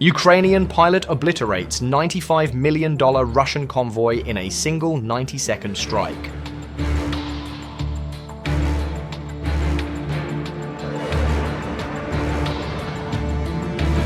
Ukrainian pilot obliterates $95 million Russian convoy in a single 90-second strike.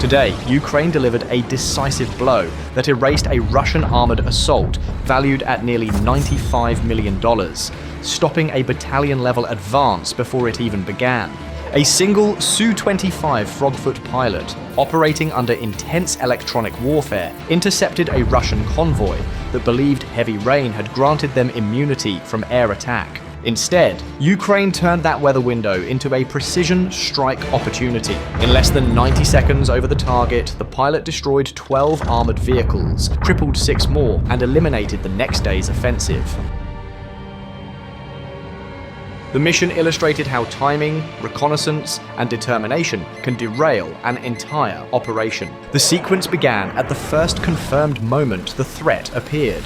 Today, Ukraine delivered a decisive blow that erased a Russian armored assault valued at nearly $95 million, stopping a battalion-level advance before it even began. A single Su-25 frogfoot pilot, operating under intense electronic warfare, intercepted a Russian convoy that believed heavy rain had granted them immunity from air attack. Instead, Ukraine turned that weather window into a precision strike opportunity. In less than 90 seconds over the target, the pilot destroyed 12 armored vehicles, crippled 6 more, and eliminated the next day's offensive. The mission illustrated how timing, reconnaissance, and determination can derail an entire operation. The sequence began at the first confirmed moment the threat appeared.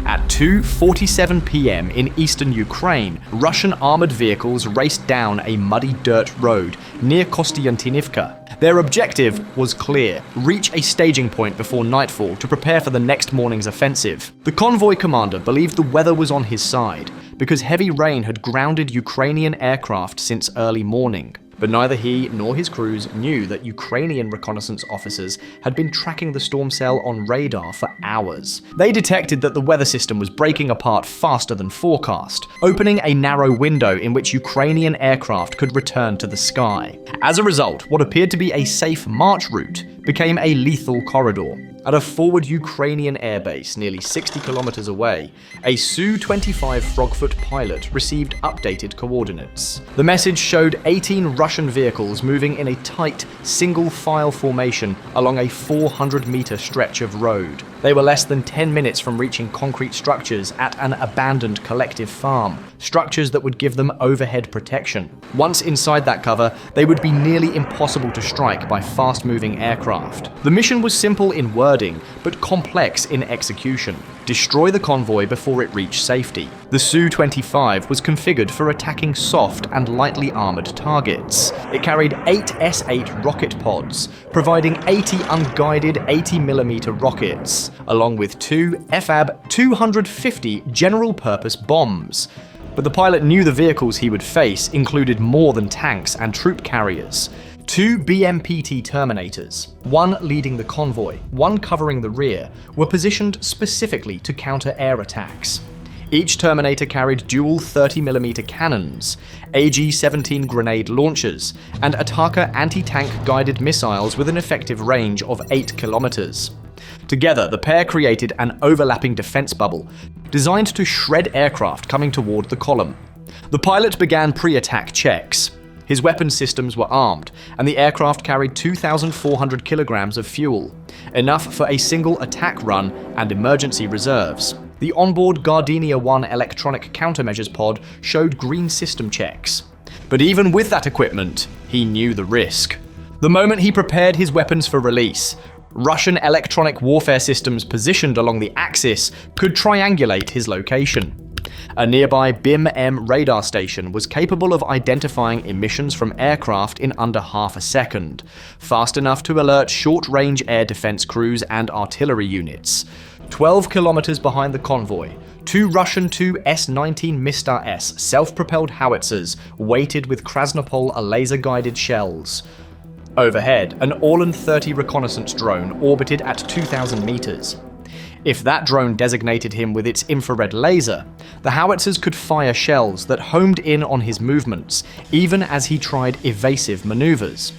At 2:47 p.m. in eastern Ukraine, Russian armored vehicles raced down a muddy dirt road near Kostiantynivka. Their objective was clear: reach a staging point before nightfall to prepare for the next morning's offensive. The convoy commander believed the weather was on his side, because heavy rain had grounded Ukrainian aircraft since early morning. But neither he nor his crews knew that Ukrainian reconnaissance officers had been tracking the storm cell on radar for hours. They detected that the weather system was breaking apart faster than forecast, opening a narrow window in which Ukrainian aircraft could return to the sky. As a result, what appeared to be a safe march route became a lethal corridor. At a forward Ukrainian airbase nearly 60 kilometers away, a Su-25 frogfoot pilot received updated coordinates. The message showed 18 Russian vehicles moving in a tight, single-file formation along a 400-meter stretch of road. They were less than 10 minutes from reaching concrete structures at an abandoned collective farm, structures that would give them overhead protection. Once inside that cover, they would be nearly impossible to strike by fast-moving aircraft. The mission was simple in wording, but complex in execution. Destroy the convoy before it reached safety. The Su-25 was configured for attacking soft and lightly armored targets. It carried 8 S-8 rocket pods, providing 80 unguided 80mm rockets, along with 2 FAB 250 general-purpose bombs. But the pilot knew the vehicles he would face included more than tanks and troop carriers. 2 BMPT Terminators, one leading the convoy, one covering the rear, were positioned specifically to counter air attacks. Each Terminator carried dual 30mm cannons, AG-17 grenade launchers, and Ataka anti-tank guided missiles with an effective range of 8 kilometers. Together, the pair created an overlapping defense bubble, designed to shred aircraft coming toward the column. The pilot began pre-attack checks. His weapon systems were armed, and the aircraft carried 2,400 kilograms of fuel, enough for a single attack run and emergency reserves. The onboard Gardenia 1 electronic countermeasures pod showed green system checks. But even with that equipment, he knew the risk. The moment he prepared his weapons for release, Russian electronic warfare systems positioned along the axis could triangulate his location. A nearby BIM-M radar station was capable of identifying emissions from aircraft in under half a second, fast enough to alert short-range air defense crews and artillery units. 12 kilometers behind the convoy, 2 Russian Tu-S-19 Mistar-S self-propelled howitzers weighted with Krasnopol laser-guided shells. Overhead, an Orlan 30 reconnaissance drone orbited at 2,000 meters. If that drone designated him with its infrared laser, the howitzers could fire shells that homed in on his movements, even as he tried evasive maneuvers.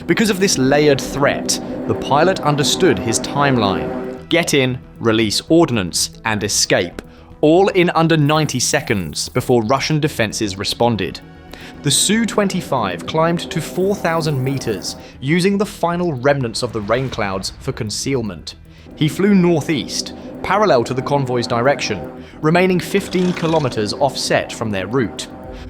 Because of this layered threat, the pilot understood his timeline: get in, release ordnance, and escape, all in under 90 seconds before Russian defenses responded. The Su-25 climbed to 4,000 meters, using the final remnants of the rain clouds for concealment. He flew northeast, parallel to the convoy's direction, remaining 15 kilometers offset from their route.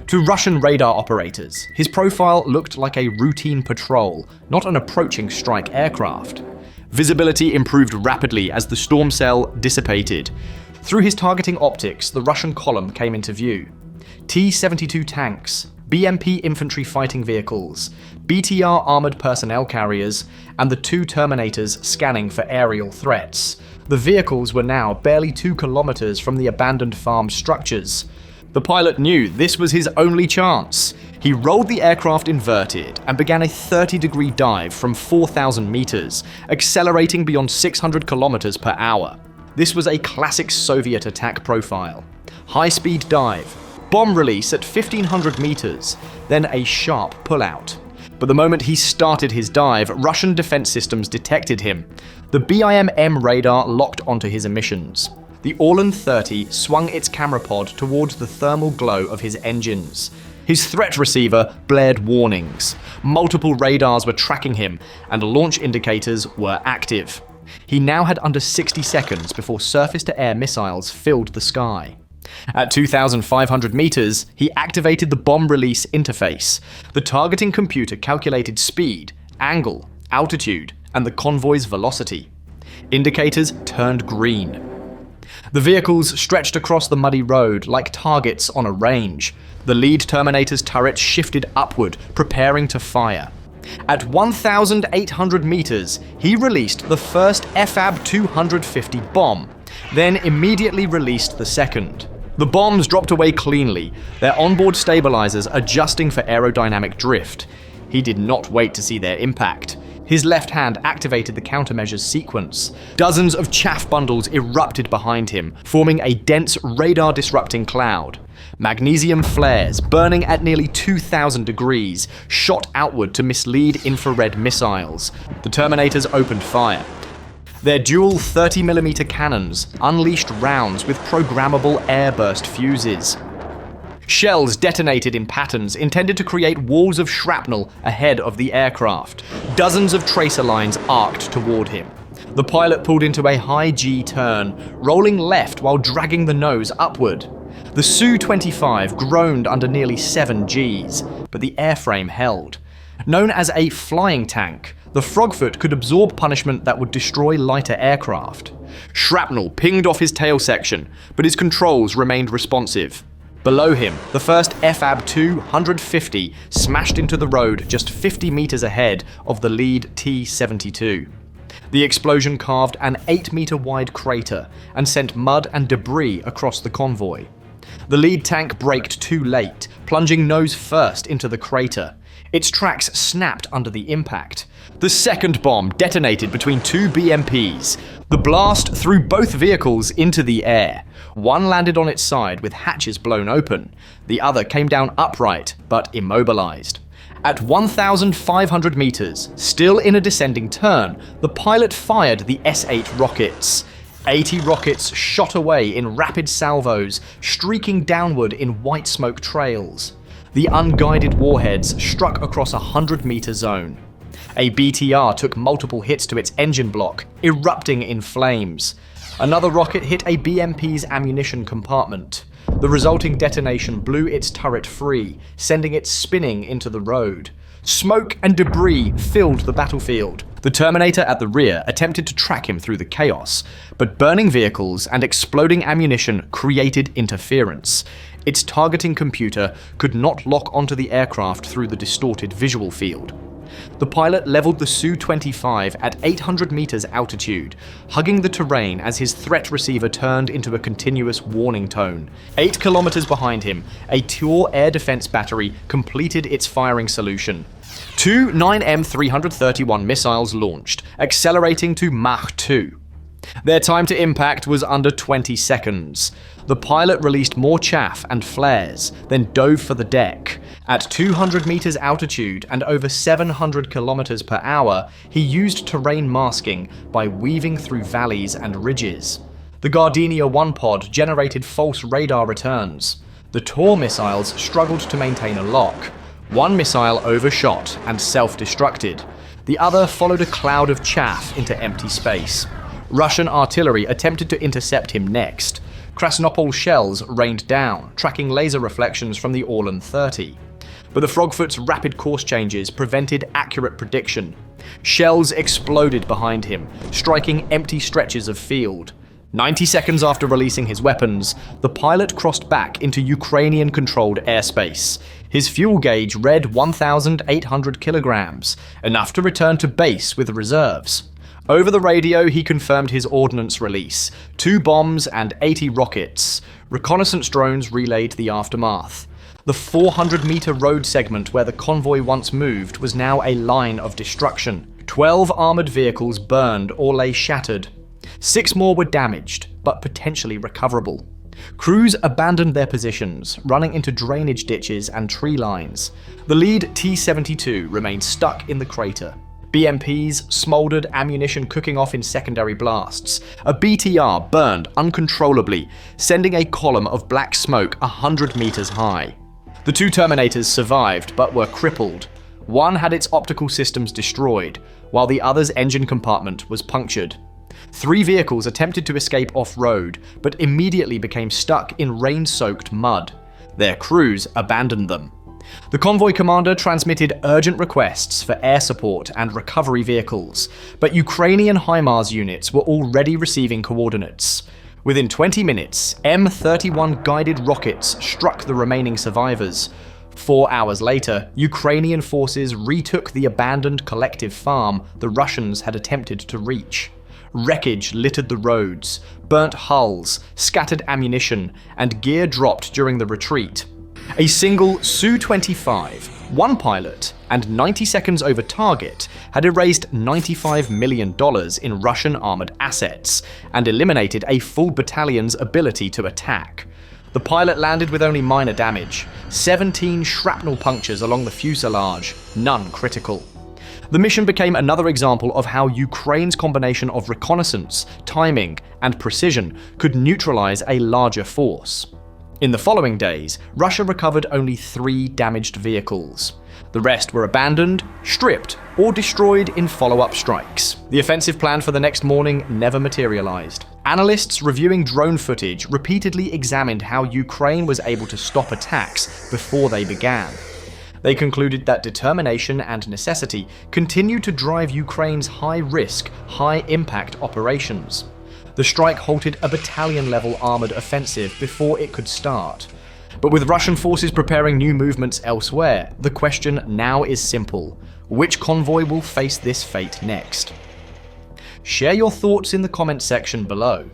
To Russian radar operators, his profile looked like a routine patrol, not an approaching strike aircraft. Visibility improved rapidly as the storm cell dissipated. Through his targeting optics, the Russian column came into view. T-72 tanks, BMP infantry fighting vehicles, BTR armoured personnel carriers, and the 2 Terminators scanning for aerial threats. The vehicles were now barely 2 kilometers from the abandoned farm structures. The pilot knew this was his only chance. He rolled the aircraft inverted and began a 30-degree dive from 4,000 meters, accelerating beyond 600 kilometers per hour. This was a classic Soviet attack profile. High-speed dive, bomb release at 1,500 meters, then a sharp pullout. But the moment he started his dive, Russian defense systems detected him. The BIM-M radar locked onto his emissions. The Orlan 30 swung its camera pod towards the thermal glow of his engines. His threat receiver blared warnings. Multiple radars were tracking him, and launch indicators were active. He now had under 60 seconds before surface-to-air missiles filled the sky. At 2,500 meters, he activated the bomb release interface. The targeting computer calculated speed, angle, altitude, and the convoy's velocity. Indicators turned green. The vehicles stretched across the muddy road like targets on a range. The lead Terminator's turrets shifted upward, preparing to fire. At 1,800 meters, he released the first Evasive 250 bomb, then immediately released the second. The bombs dropped away cleanly, their onboard stabilizers adjusting for aerodynamic drift. He did not wait to see their impact. His left hand activated the countermeasures sequence. Dozens of chaff bundles erupted behind him, forming a dense radar-disrupting cloud. Magnesium flares, burning at nearly 2,000 degrees, shot outward to mislead infrared missiles. The Terminators opened fire. Their dual 30mm cannons unleashed rounds with programmable airburst fuses. Shells detonated in patterns intended to create walls of shrapnel ahead of the aircraft. Dozens of tracer lines arced toward him. The pilot pulled into a high G turn, rolling left while dragging the nose upward. The Su-25 groaned under nearly 7 Gs, but the airframe held. Known as a flying tank, the Frogfoot could absorb punishment that would destroy lighter aircraft. Shrapnel pinged off his tail section, but his controls remained responsive. Below him, the first Evasive 250 smashed into the road just 50 meters ahead of the lead T-72. The explosion carved an 8-meter wide crater and sent mud and debris across the convoy. The lead tank braked too late, plunging nose first into the crater. Its tracks snapped under the impact. The second bomb detonated between 2 BMPs. The blast threw both vehicles into the air. One landed on its side with hatches blown open. The other came down upright, but immobilized. At 1,500 meters, still in a descending turn, the pilot fired the S-8 rockets. 80 rockets shot away in rapid salvos, streaking downward in white smoke trails. The unguided warheads struck across a 100-meter zone. A BTR took multiple hits to its engine block, erupting in flames. Another rocket hit a BMP's ammunition compartment. The resulting detonation blew its turret free, sending it spinning into the road. Smoke and debris filled the battlefield. The Terminator at the rear attempted to track him through the chaos, but burning vehicles and exploding ammunition created interference. Its targeting computer could not lock onto the aircraft through the distorted visual field. The pilot leveled the Su-25 at 800 meters altitude, hugging the terrain as his threat receiver turned into a continuous warning tone. 8 kilometers behind him, a Tor air defense battery completed its firing solution. 2 9M331 missiles launched, accelerating to Mach 2. Their time to impact was under 20 seconds. The pilot released more chaff and flares, then dove for the deck. At 200 meters altitude and over 700 kilometers per hour, he used terrain masking by weaving through valleys and ridges. The Gardenia 1 pod generated false radar returns. The Tor missiles struggled to maintain a lock. One missile overshot and self-destructed. The other followed a cloud of chaff into empty space. Russian artillery attempted to intercept him next. Krasnopol shells rained down, tracking laser reflections from the Orlan 30. But the Frogfoot's rapid course changes prevented accurate prediction. Shells exploded behind him, striking empty stretches of field. 90 seconds after releasing his weapons, the pilot crossed back into Ukrainian-controlled airspace. His fuel gauge read 1,800 kilograms, enough to return to base with reserves. Over the radio, he confirmed his ordnance release, 2 bombs and 80 rockets. Reconnaissance drones relayed the aftermath. The 400-meter road segment where the convoy once moved was now a line of destruction. 12 armored vehicles burned or lay shattered. 6 more were damaged, but potentially recoverable. Crews abandoned their positions, running into drainage ditches and tree lines. The lead T-72 remained stuck in the crater. BMPs smoldered, ammunition cooking off in secondary blasts. A BTR burned uncontrollably, sending a column of black smoke 100 meters high. The 2 Terminators survived, but were crippled. One had its optical systems destroyed, while the other's engine compartment was punctured. 3 vehicles attempted to escape off-road, but immediately became stuck in rain-soaked mud. Their crews abandoned them. The convoy commander transmitted urgent requests for air support and recovery vehicles, but Ukrainian HIMARS units were already receiving coordinates. Within 20 minutes, M31 guided rockets struck the remaining survivors. 4 hours later, Ukrainian forces retook the abandoned collective farm the Russians had attempted to reach. Wreckage littered the roads, burnt hulls, scattered ammunition, and gear dropped during the retreat. A single Su-25, 1 pilot, and 90 seconds over target had erased $95 million in Russian armored assets and eliminated a full battalion's ability to attack. The pilot landed with only minor damage, 17 shrapnel punctures along the fuselage, none critical. The mission became another example of how Ukraine's combination of reconnaissance, timing, and precision could neutralize a larger force. In the following days, Russia recovered only 3 damaged vehicles. The rest were abandoned, stripped, or destroyed in follow-up strikes. The offensive plan for the next morning never materialized. Analysts reviewing drone footage repeatedly examined how Ukraine was able to stop attacks before they began. They concluded that determination and necessity continued to drive Ukraine's high-risk, high-impact operations. The strike halted a battalion-level armored offensive before it could start. But with Russian forces preparing new movements elsewhere, the question now is simple. Which convoy will face this fate next? Share your thoughts in the comments section below.